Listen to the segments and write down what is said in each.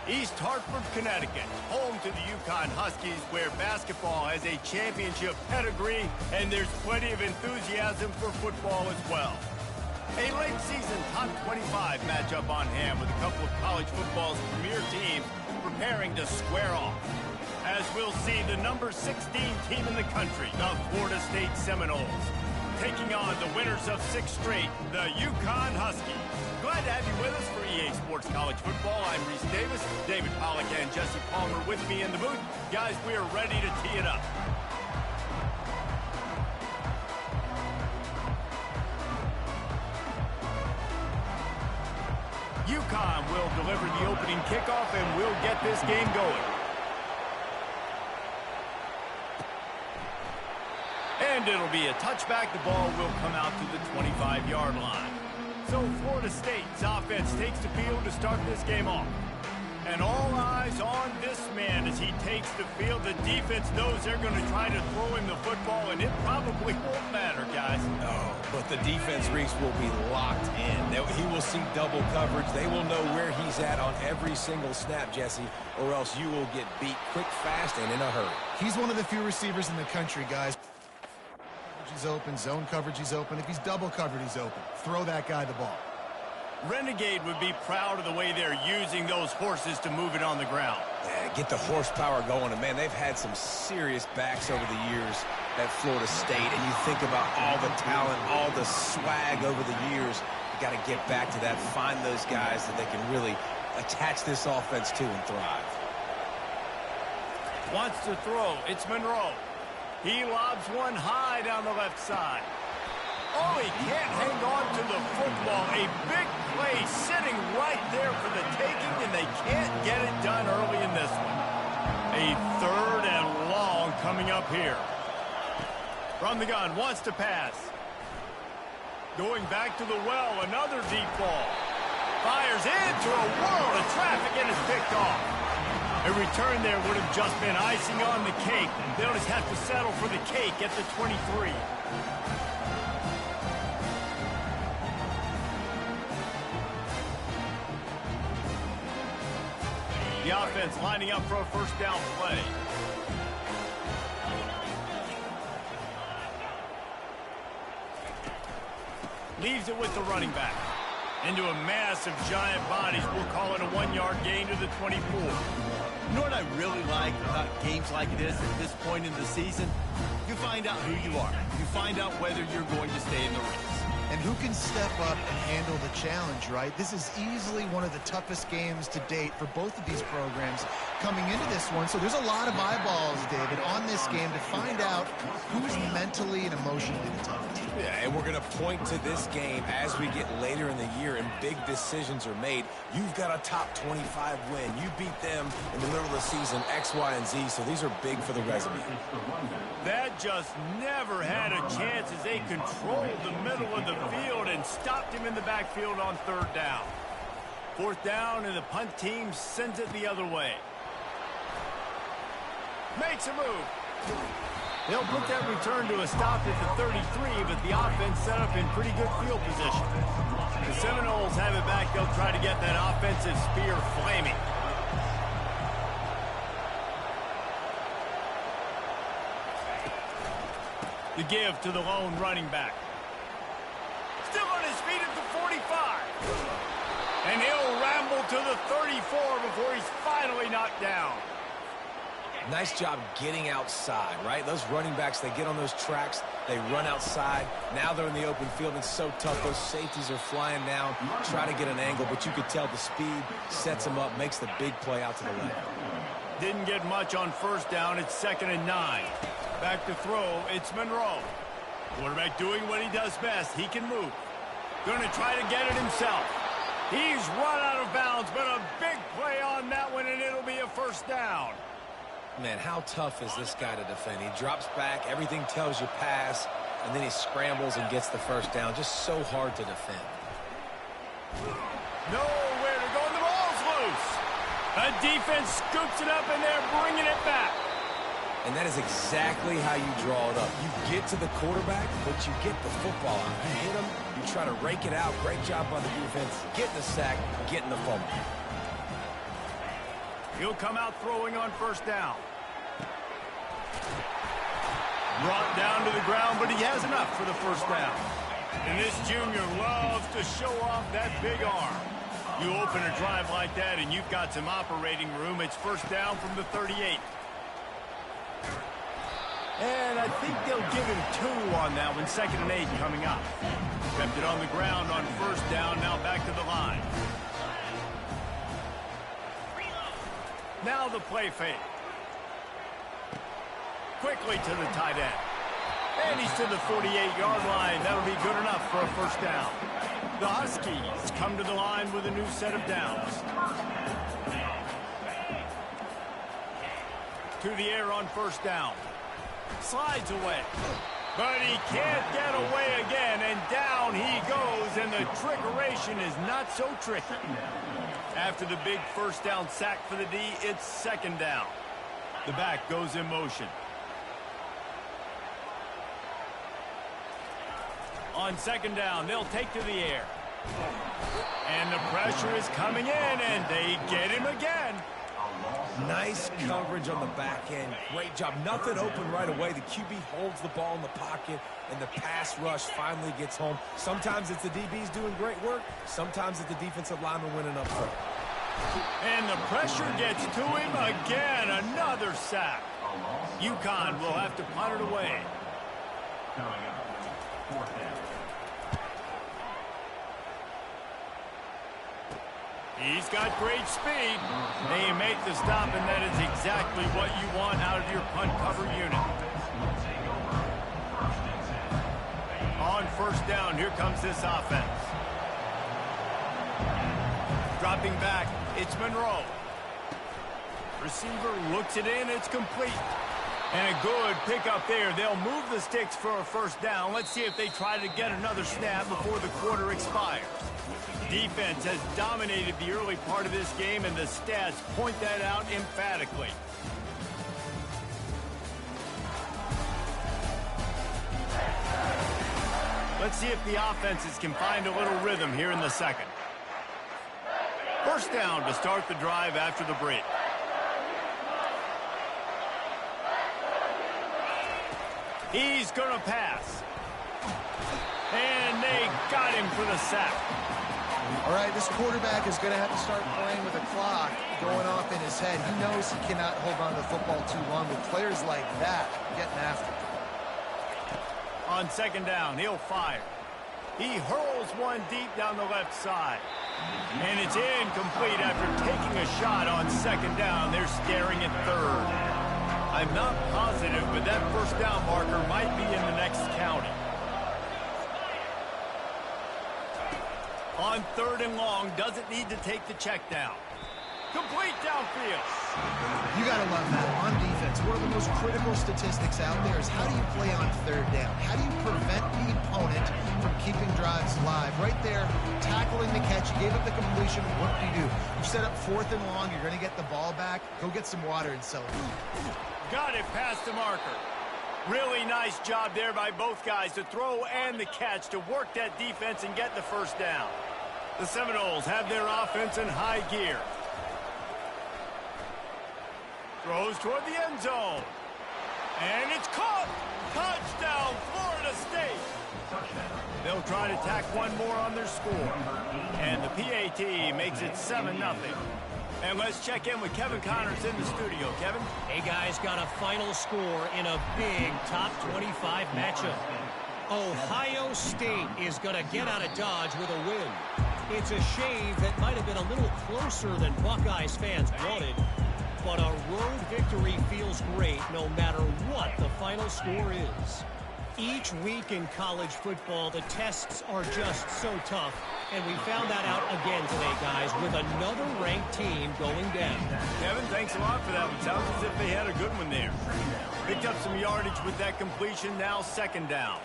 East Hartford, Connecticut, home to the UConn Huskies, where basketball has a championship pedigree and there's plenty of enthusiasm for football as well. A late season top 25 matchup on hand with a couple of college football's premier teams preparing to square off. As we'll see, the number 16 team in the country, the Florida State Seminoles, taking on the winners of 6 straight, the UConn Huskies. Glad to have you with us for EA Sports College Football. I'm Reese Davis, David Pollack and Jesse Palmer with me in the booth. Guys, we are ready to tee it up. UConn will deliver the opening kickoff and we'll get this game going. And it'll be a touchback. The ball will come out to the 25-yard line. So Florida State's offense takes the field to start this game off. And all eyes on this man as he takes the field. The defense knows they're going to try to throw him the football, and it probably won't matter, guys. Oh, but the defense, Reese, will be locked in. He will see double coverage. They will know where he's at on every single snap, Jesse, or else you will get beat quick, fast, and in a hurry. He's one of the few receivers in the country, guys. He's open, zone coverage he's open. If he's double covered, he's open. Throw that guy the ball. Renegade would be proud of the way they're using those horses to move it on the ground. Yeah, get the horsepower going. And, man, they've had some serious backs over the years at Florida State. And you think about all the talent, all the swag over the years. You got to get back to that, find those guys that they can really attach this offense to and thrive. Wants to throw. It's Monroe. He lobs one high down the left side. Oh, he can't hang on to the football. A big play sitting right there for the taking, and they can't get it done early in this one. A 3rd and long coming up here. From the gun, wants to pass. Going back to the well, another deep ball. Fires into a world of traffic and is picked off. A return there would have just been icing on the cake. They'll just have to settle for the cake at the 23. The offense lining up for a first down play. Leaves it with the running back. Into a mass of giant bodies. We'll call it a 1-yard gain to the 24. You know what I really like about games like this at this point in the season? You find out who you are. You find out whether you're going to stay in the race. And who can step up and handle the challenge, right? This is easily one of the toughest games to date for both of these programs coming into this one. So there's a lot of eyeballs, David, on this game to find out who's mentally and emotionally the toughest. Yeah, and we're going to point to this game as we get later in the year and big decisions are made. You've got a top 25 win. You beat them in the middle of the season, X, Y, and Z, so these are big for the resume. That just never had a chance as they controlled the middle of the field and stopped him in the backfield on 3rd down. 4th down, and the punt team sends it the other way. Makes a move. They'll put that return to a stop at the 33, but the offense set up in pretty good field position. The Seminoles have it back. They'll try to get that offensive spear flaming. The give to the lone running back. Still on his feet at the 45. And he'll ramble to the 34 before he's finally knocked down. Nice job getting outside, right? Those running backs, they get on those tracks, they run outside. Now they're in the open field. It's so tough. Those safeties are flying down, try to get an angle, but you could tell the speed sets them up, makes the big play out to the left. Didn't get much on 1st down. It's 2nd and 9. Back to throw. It's Monroe. Quarterback doing what he does best. He can move. Going to try to get it himself. He's run out of bounds, but a big play on that one, and it'll be a 1st down. Man, how tough is this guy to defend? He drops back, everything tells you pass, and then he scrambles and gets the 1st down. Just so hard to defend. Nowhere to go, and the ball's loose. A defense scoops it up, and they're bringing it back. And that is exactly how you draw it up. You get to the quarterback, but you get the football out. You hit him, you try to rake it out. Great job by the defense, getting the sack, getting the fumble. He'll come out throwing on first down. Brought down to the ground, but he has enough for the first down. And this junior loves to show off that big arm. You open a drive like that, and you've got some operating room. It's first down from the 38. And I think they'll give him 2 on that one. 2nd and 8 coming up. Kept it on the ground on first down. Now back to the line. Now the play fake. Quickly to the tight end. And he's to the 48-yard line. That'll be good enough for a first down. The Huskies come to the line with a new set of downs. To the air on first down. Slides away. But he can't get away again, and down he goes, and the trickeration is not so tricky. After the big first down sack for the D, it's 2nd down. The back goes in motion. On 2nd down, they'll take to the air. And the pressure is coming in, and they get him again. Nice coverage on the back end. Great job. Nothing open right away. The QB holds the ball in the pocket, and the pass rush finally gets home. Sometimes it's the DBs doing great work. Sometimes it's the defensive lineman winning up front. And the pressure gets to him again. Another sack. UConn will have to punt it away. Coming up, 4th down. He's got great speed. They make the stop, and that is exactly what you want out of your punt cover unit. On first down, here comes this offense. Dropping back, it's Monroe. Receiver looks it in, it's complete. And a good pickup there. They'll move the sticks for a first down. Let's see if they try to get another snap before the quarter expires. Defense has dominated the early part of this game, and the stats point that out emphatically. Let's see if the offenses can find a little rhythm here in the second. First down to start the drive after the break. He's going to pass. And they got him for the sack. All right, this quarterback is going to have to start playing with a clock going off in his head. He knows he cannot hold on to the football too long with players like that getting after him. On 2nd down, he'll fire. He hurls one deep down the left side. And it's incomplete after taking a shot on 2nd down. They're staring at 3rd. I'm not positive, but that first down marker might be in the next county. On 3rd and long, doesn't need to take the check down. Complete downfield. You got to love that. On defense, one of the most critical statistics out there is how do you play on 3rd down? How do you prevent the opponent from keeping drives live? Right there, tackling the catch, you gave up the completion. What do? You set up 4th and long, you're going to get the ball back. Go get some water and celebrate. Got it past the marker. Really nice job there by both guys to throw and the catch to work that defense and get the first down. The Seminoles have their offense in high gear. Throws toward the end zone. And it's caught. Touchdown, Florida State. They'll try to tack one more on their score. And the PAT makes it 7-0. And let's check in with Kevin Connors in the studio. Kevin? Hey, guys, got a final score in a big top 25 matchup. Ohio State is going to get out of Dodge with a win. It's a shave that might have been a little closer than Buckeyes fans wanted. But a road victory feels great no matter what the final score is. Each week in college football, the tests are just so tough. And we found that out again today, guys, with another ranked team going down. Kevin, thanks a lot for that one. Sounds as if they had a good one there. Picked up some yardage with that completion. Now 2nd down.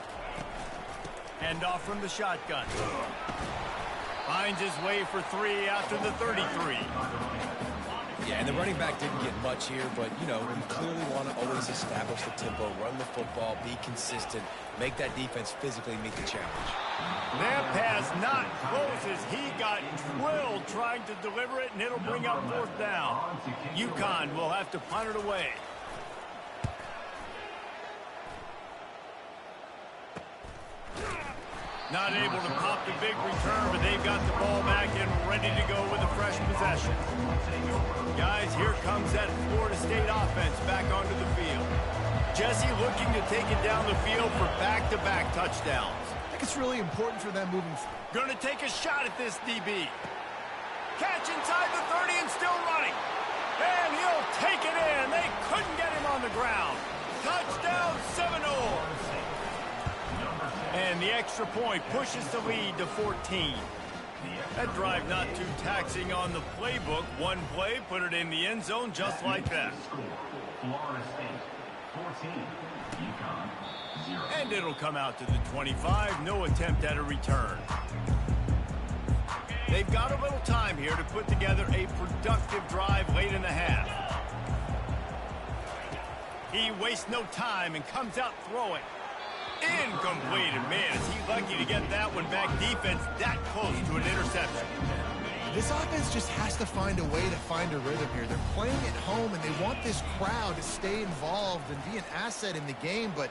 Hand off from the shotgun. Finds his way for 3 after the 33. Yeah, and the running back didn't get much here, but, you know, you clearly want to always establish the tempo, run the football, be consistent, make that defense physically meet the challenge. That pass not close as he got drilled trying to deliver it, and it'll bring up 4th down. UConn will have to punt it away. Not able to pop the big return, but they've got the ball back and ready to go with a fresh possession. Guys, here comes that Florida State offense back onto the field. Jesse looking to take it down the field for back-to-back touchdowns. I think it's really important for them moving forward. Going to take a shot at this DB. Catch inside the 30 and still running. And he'll take it in. They couldn't get him on the ground. Touchdown, Seminoles. And the extra point pushes the lead to 14. That drive not too taxing on the playbook. One play, put it in the end zone just like that. Florida State 14, UConn 0. And it'll come out to the 25. No attempt at a return. They've got a little time here to put together a productive drive late in the half. He wastes no time and comes out throwing. Incomplete, and man, is he lucky to get that one back. Defense that close to an interception. This offense just has to find a way to find a rhythm here. They're playing at home, and they want this crowd to stay involved and be an asset in the game, but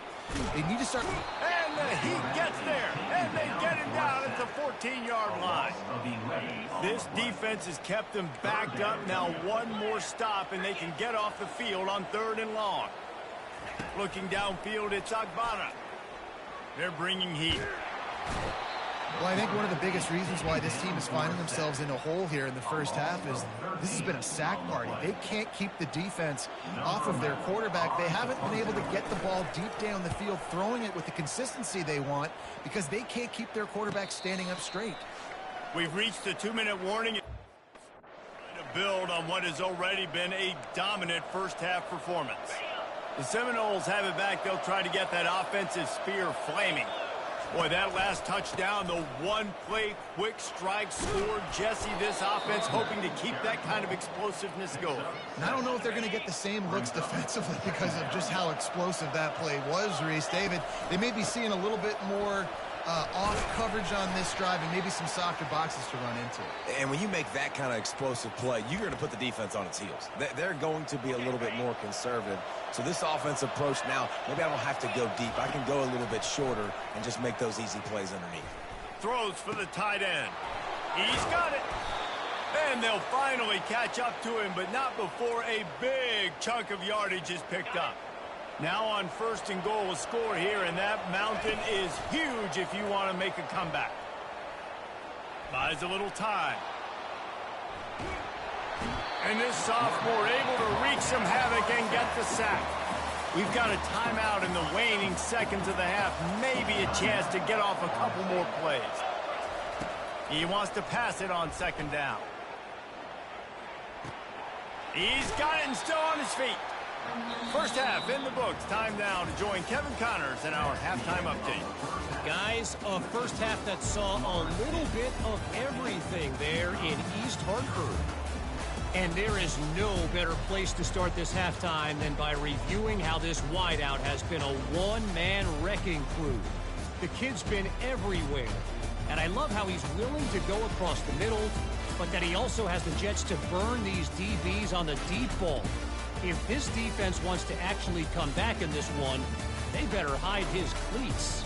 they need to start. And he gets there, and they get him down at the 14-yard line. This defense has kept them backed up. Now one more stop, and they can get off the field on 3rd and long. Looking downfield, it's Agbana. They're bringing heat. Well, I think one of the biggest reasons why this team is finding themselves in a hole here in the first half is this has been a sack party. They can't keep the defense off of their quarterback. They haven't been able to get the ball deep down the field, throwing it with the consistency they want because they can't keep their quarterback standing up straight. We've reached the 2-minute warning. To build on what has already been a dominant first-half performance. The Seminoles have it back. They'll try to get that offensive spear flaming. Boy, that last touchdown, the one-play quick strike scored. Jesse, this offense hoping to keep that kind of explosiveness going. And I don't know if they're going to get the same looks defensively because of just how explosive that play was, Reese. David, they may be seeing a little bit more off coverage on this drive and maybe some softer boxes to run into. And when you make that kind of explosive play, you're going to put the defense on its heels. They're going to be a little bit more conservative. So this offensive approach now, maybe I don't have to go deep. I can go a little bit shorter and just make those easy plays underneath. Throws for the tight end. He's got it. And they'll finally catch up to him, but not before a big chunk of yardage is picked up. Now on 1st and goal, a score here, and that mountain is huge if you want to make a comeback. Buys a little time. And this sophomore able to wreak some havoc and get the sack. We've got a timeout in the waning seconds of the half. Maybe a chance to get off a couple more plays. He wants to pass it on 2nd down. He's got it and still on his feet. First half in the books. Time now to join Kevin Connors in our halftime update. Guys, a first half that saw a little bit of everything there in East Hartford. And there is no better place to start this halftime than by reviewing how this wideout has been a one-man wrecking crew. The kid's been everywhere. And I love how he's willing to go across the middle, but that he also has the jets to burn these DBs on the deep ball. If this defense wants to actually come back in this one, they better hide his cleats.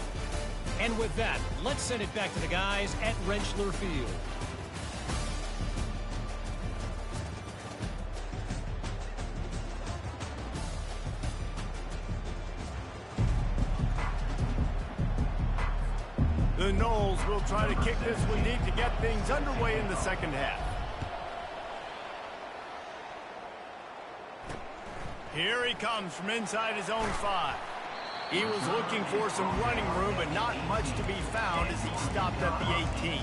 And with that, let's send it back to the guys at Rentschler Field. The Noles will try to kick this one deep to get things underway in the second half. Here he comes from inside his own 5. He was looking for some running room, but not much to be found as he stopped at the 18.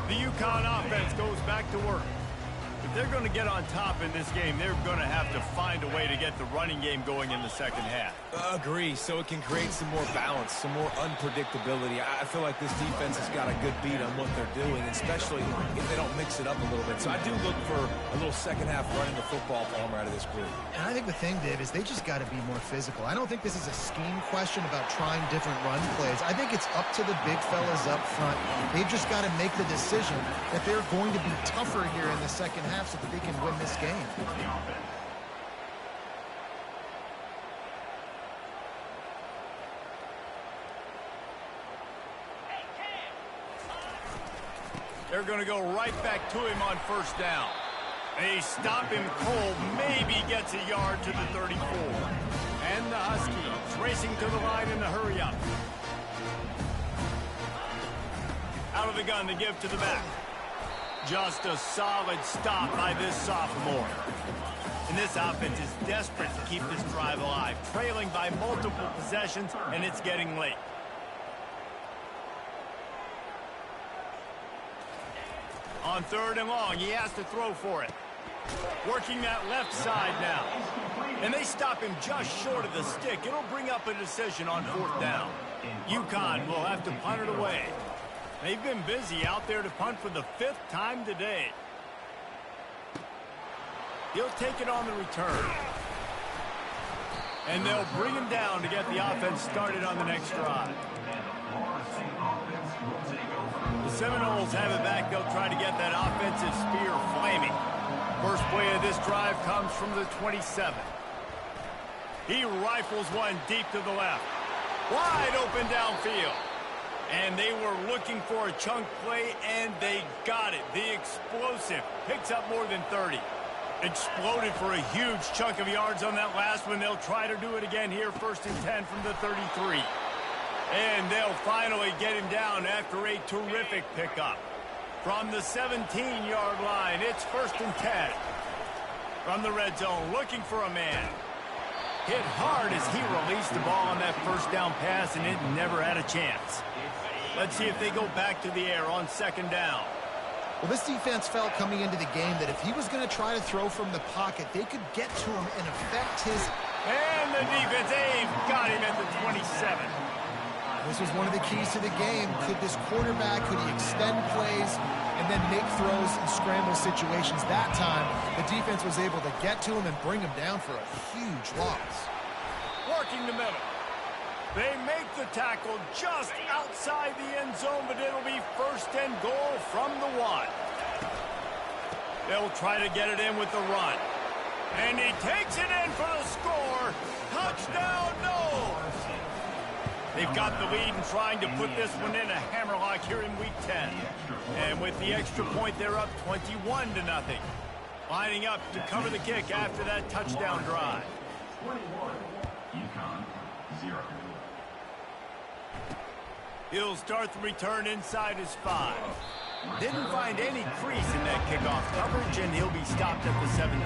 The UConn offense goes back to work. If they're going to get on top in this game, they're going to have to find a way to get the running game going in the second half. Agree, so it can create some more balance, some more unpredictability. I feel like this defense has got a good beat on what they're doing, especially if they don't mix it up a little bit. So I do look for a little second half running the football form out of this group. And I think the thing, Dave, is they just got to be more physical. I don't think this is a scheme question about trying different run plays. I think it's up to the big fellas up front. They've just got to make the decision that they're going to be tougher here in the second half so that they can win this game. They're going to go right back to him on first down. They stop him cold, maybe gets a yard to the 34. And the Huskies racing to the line in the hurry up. Out of the gun to give to the back. Just a solid stop by this sophomore. And this offense is desperate to keep this drive alive, trailing by multiple possessions, and it's getting late. On third and long, he has to throw for it. Working that left side now. And they stop him just short of the stick. It'll bring up a decision on fourth down. UConn will have to punt it away. They've been busy out there to punt for the 5th time today. He'll take it on the return. And they'll bring him down to get the offense started on the next drive. The Seminoles have it back. They'll try to get that offensive spear flaming. First play of this drive comes from the 27. He rifles one deep to the left. Wide open downfield. And they were looking for a chunk play, and they got it. The explosive picks up more than 30. Exploded for a huge chunk of yards on that last one. They'll try to do it again here, 1st and 10 from the 33. And they'll finally get him down after a terrific pickup. From the 17-yard line, it's 1st and 10. From the red zone, looking for a man. Hit hard as he released the ball on that first down pass, and it never had a chance. Let's see if they go back to the air on 2nd down. Well, this defense felt coming into the game that if he was going to try to throw from the pocket, they could get to him and affect his... And the defense, they've got him at the 27. This was one of the keys to the game. Could this quarterback, could he extend plays and then make throws in scramble situations? That time, the defense was able to get to him and bring him down for a huge loss. Working the middle. They make the tackle just outside the end zone, but it'll be 1st and goal from the 1. They'll try to get it in with the run. And he takes it in for the score. Touchdown, no! They've got the lead and trying to put this one in a hammerlock here in week 10. And with the extra point, they're up 21-0. Lining up to cover the kick after that touchdown drive. 21, UConn, 0. He'll start the return inside his 5. Didn't find any crease in that kickoff coverage, and he'll be stopped at the 17.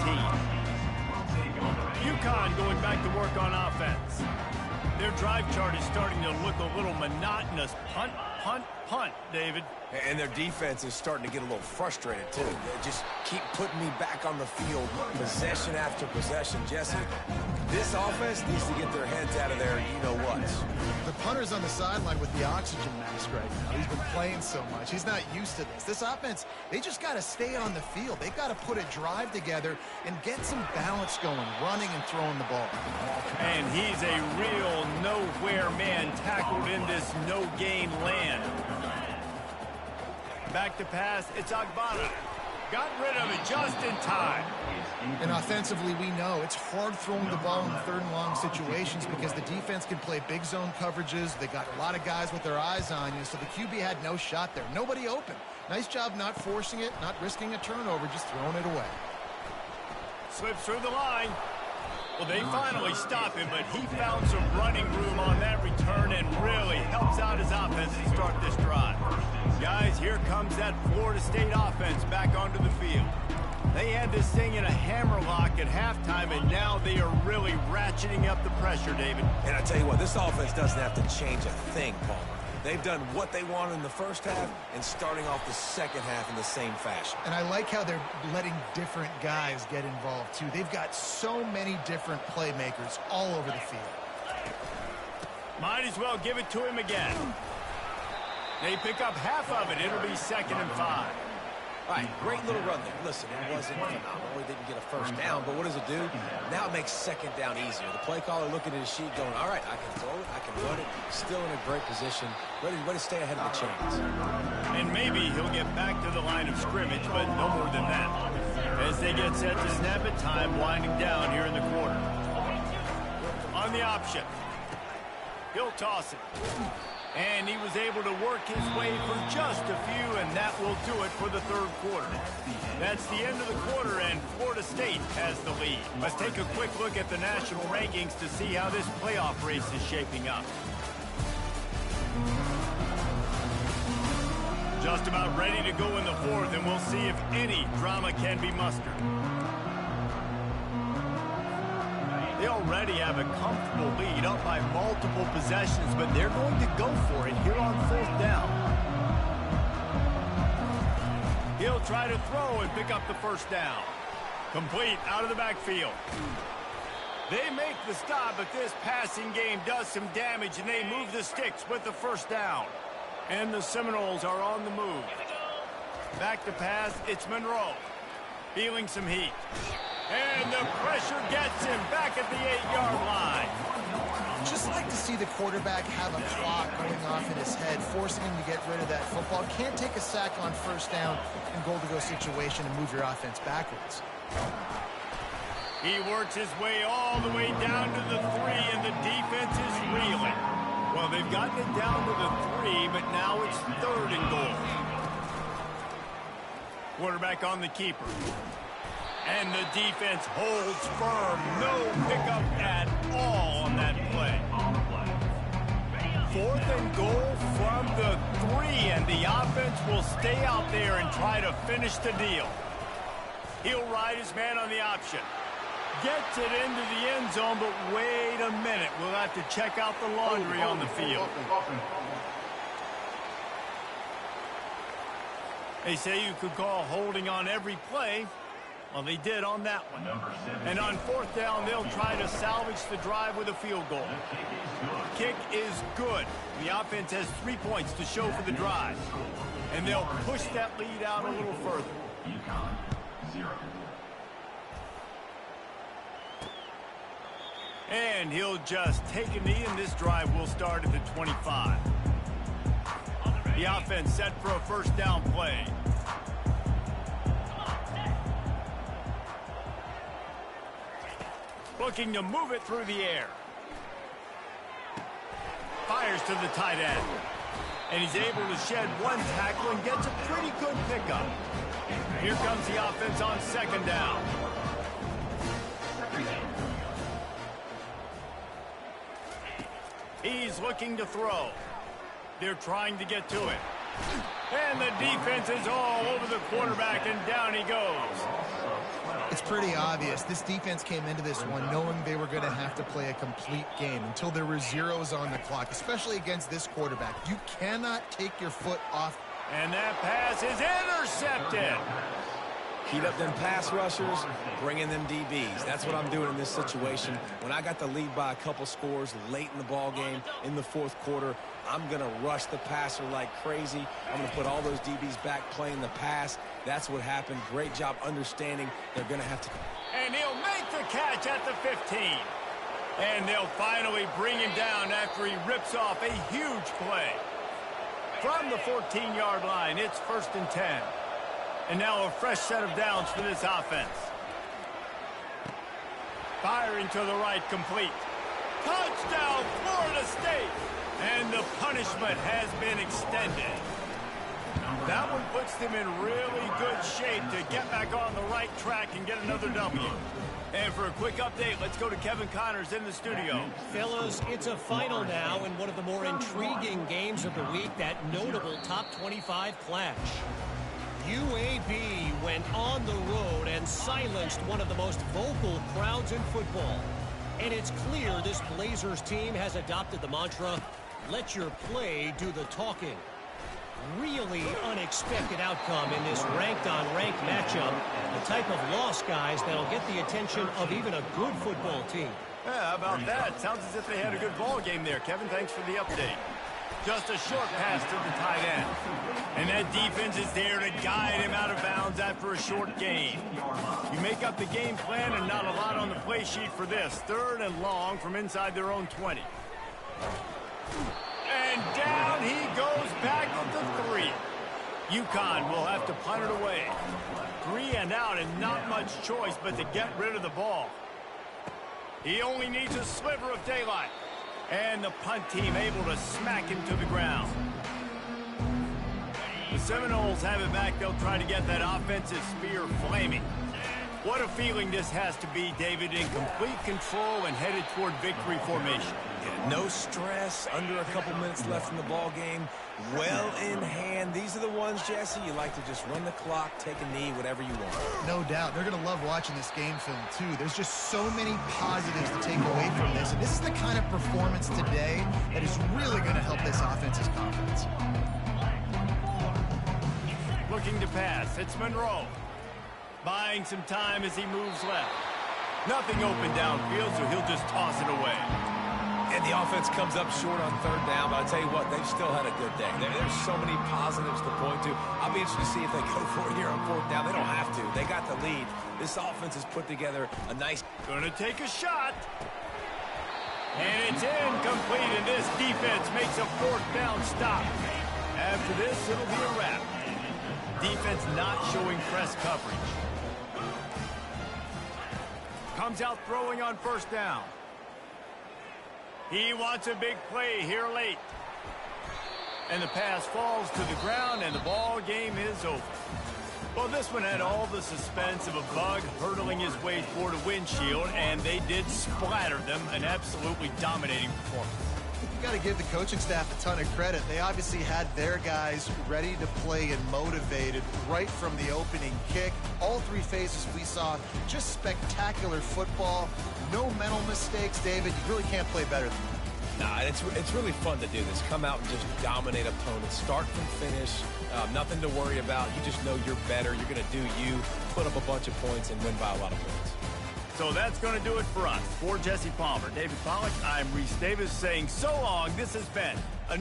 UConn going back to work on offense. Their drive chart is starting to look a little monotonous. Punt, punt, punt, David. And their defense is starting to get a little frustrated, too. They just keep putting me back on the field, possession after possession. Jesse, this offense needs to get their heads out of there, you-know-what. The punter's on the sideline with the oxygen mask right now. He's been playing so much. He's not used to this. This offense, they just got to stay on the field. They've got to put a drive together and get some balance going, running and throwing the ball. And he's a real nowhere man tackled in this no-gain land. Back to pass, it's Agbana. Got rid of it just in time. And offensively, we know it's hard throwing the ball in 3rd and long situations because the defense can play big zone coverages. They got a lot of guys with their eyes on you, so the QB had no shot there. Nobody open. Nice job not forcing it, not risking a turnover, just throwing it away. Slips through the line. Well, they finally stop him, but he found some running room on that return and really helps out his offense to start this drive. Guys, here comes that Florida State offense back onto the field. They had this thing in a hammerlock at halftime, and now they are really ratcheting up the pressure, David. And I tell you what, this offense doesn't have to change a thing, Palmer. They've done what they wanted in the first half and starting off the second half in the same fashion. And I like how they're letting different guys get involved, too. They've got so many different playmakers all over the field. Might as well give it to him again. They pick up half of it. It'll be 2nd and 5. All right, great little run there. Listen, it wasn't phenomenal. He didn't get a first down, but what does it do? Now it makes 2nd down easier. The play caller looking at his sheet going, all right, I can throw it, I can run it. Still in a great position, ready to stay ahead of the chains. And maybe he'll get back to the line of scrimmage, but no more than that. As they get set to snap it, time winding down here in the quarter. On the option. He'll toss it. And he was able to work his way for just a few, and that will do it for the 3rd quarter. That's the end of the quarter, and Florida State has the lead. Let's take a quick look at the national rankings to see how this playoff race is shaping up. Just about ready to go in the 4th, and we'll see if any drama can be mustered. They already have a comfortable lead up by multiple possessions, but they're going to go for it here on 4th down. He'll try to throw and pick up the 1st down. Complete out of the backfield. They make the stop, but this passing game does some damage, and they move the sticks with the 1st down. And the Seminoles are on the move. Back to pass, it's Monroe. Feeling some heat. And the pressure gets him back at the 8-yard line. Just like to see the quarterback have a clock going off in his head, forcing him to get rid of that football. Can't take a sack on 1st down in goal-to-go situation and move your offense backwards. He works his way all the way down to the 3, and the defense is reeling. Well, they've gotten it down to the 3, but now it's 3rd and goal. Quarterback on the keeper. And the defense holds firm. No pickup at all on that play. 4th and goal from the 3, and the offense will stay out there and try to finish the deal. He'll ride his man on the option. Gets it into the end zone, but wait a minute. We'll have to check out the laundry on the field. They say you could call holding on every play. Well, they did on that one. And on 4th down, they'll try to salvage the drive with a field goal. Kick is good. The offense has 3 points to show for the drive. And they'll push that lead out a little further. UConn, 0. And he'll just take a knee, and this drive will start at the 25. The offense set for a 1st down play. Looking to move it through the air. Fires to the tight end. And he's able to shed 1 tackle and gets a pretty good pickup. Here comes the offense on 2nd down. He's looking to throw. They're trying to get to it. And the defense is all over the quarterback, and down he goes. It's pretty obvious. This defense came into this one knowing they were going to have to play a complete game until there were zeros on the clock, especially against this quarterback. You cannot take your foot off. And that pass is intercepted. Heat up them pass rushers, bring in them DBs. That's what I'm doing in this situation. When I got the lead by a couple scores late in the ball game in the 4th quarter, I'm going to rush the passer like crazy. I'm going to put all those DBs back playing the pass. That's what happened. Great job understanding they're going to have to. And he'll make the catch at the 15. And they'll finally bring him down after he rips off a huge play. From the 14-yard line, it's 1st and 10. And now a fresh set of downs for this offense. Firing to the right, complete. Touchdown, Florida State! And the punishment has been extended. That one puts them in really good shape to get back on the right track and get another W. And for a quick update, let's go to Kevin Connors in the studio. Fellas, it's a final now in one of the more intriguing games of the week, that notable top 25 clash. UAB went on the road and silenced one of the most vocal crowds in football. And it's clear this Blazers team has adopted the mantra, Let your play do the talking. Really unexpected outcome in this ranked-on-ranked matchup. The type of loss, guys, that'll get the attention of even a good football team. Yeah, how about that? Sounds as if they had a good ball game there, Kevin. Thanks for the update. Just a short pass to the tight end. And that defense is there to guide him out of bounds after a short gain. You make up the game plan and not a lot on the play sheet for this. 3rd and long from inside their own 20. And down he goes back at the 3. UConn will have to punt it away. 3 and out and not much choice but to get rid of the ball. He only needs a sliver of daylight. And the punt team able to smack him to the ground. The Seminoles have it back. They'll try to get that offensive spear flaming. What a feeling this has to be, David, in complete control and headed toward victory formation. Yeah, no stress, under a couple minutes left in the ball game. Well in hand. These are the ones, Jesse, you like to just run the clock, take a knee, whatever you want. No doubt. They're going to love watching this game film, too. There's just so many positives to take away from this. And this is the kind of performance today that is really going to help this offense's confidence. Looking to pass. It's Monroe. Buying some time as he moves left. Nothing open downfield, so he'll just toss it away. And the offense comes up short on 3rd down, but I'll tell you what, they've still had a good day. There's so many positives to point to. I'll be interested to see if they go for it here on 4th down. They don't have to. They got the lead. This offense has put together a nice... Gonna take a shot. And it's incomplete, and this defense makes a 4th down stop. After this, it'll be a wrap. Defense not showing press coverage. Comes out throwing on 1st down. He wants a big play here late. And the pass falls to the ground, and the ball game is over. Well, this one had all the suspense of a bug hurtling his way toward a windshield, and they did splatter them. An absolutely dominating performance. You've got to give the coaching staff a ton of credit. They obviously had their guys ready to play and motivated right from the opening kick. All 3 phases we saw, just spectacular football. No mental mistakes, David. You really can't play better than that. Nah, it's really fun to do this. Come out and just dominate opponents. Start from finish. Nothing to worry about. You just know you're better. You're going to do you, put up a bunch of points, and win by a lot of points. So that's going to do it for us. For Jesse Palmer, David Pollack, I'm Reese Davis saying so long. This has been a...